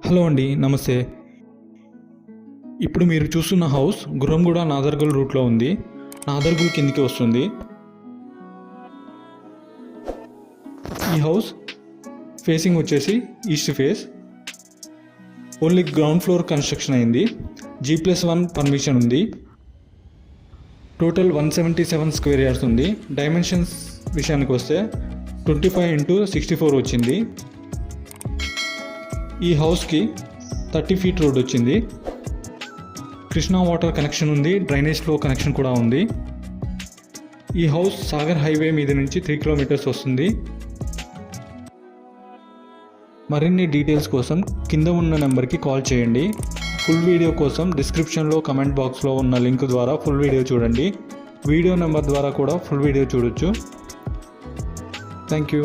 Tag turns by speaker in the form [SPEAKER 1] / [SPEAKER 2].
[SPEAKER 1] Hello అండి, నమస్తే. ఇప్పుడు మీరు చూస్తున్న హౌస్ గుర్రంగూడ నాదర్గుల్ రూట్లో ఉంది. నాదర్గుల్ కిందికి వస్తుంది. ఈ హౌస్ ఫేసింగ్ వచ్చేసి east face. Only ground floor construction అయింది. G+1 పర్మిషన్ ఉంది. టోటల్ 177 స్క్వేర్ యార్డ్స్ ఉంది. డైమెన్షన్స్ విషయానికి వస్తే 25x64 వచ్చింది. ఈ హౌస్కి 30 ఫీట్ రోడ్ వచ్చింది. కృష్ణా వాటర్ కనెక్షన్ ఉంది. డ్రైనేజ్ ఫ్లో కనెక్షన్ కూడా ఉంది. ఈ హౌస్ సాగర్ హైవే మీద నుంచి 3 కిలోమీటర్స్ వస్తుంది. మరిన్ని డీటెయిల్స్ కోసం కింద ఉన్న నెంబర్కి కాల్ చేయండి. ఫుల్ వీడియో కోసం డిస్క్రిప్షన్లో కమెంట్ బాక్స్లో ఉన్న లింక్ ద్వారా ఫుల్ వీడియో చూడండి. వీడియో నెంబర్ ద్వారా కూడా ఫుల్ వీడియో చూడొచ్చు. Thank you.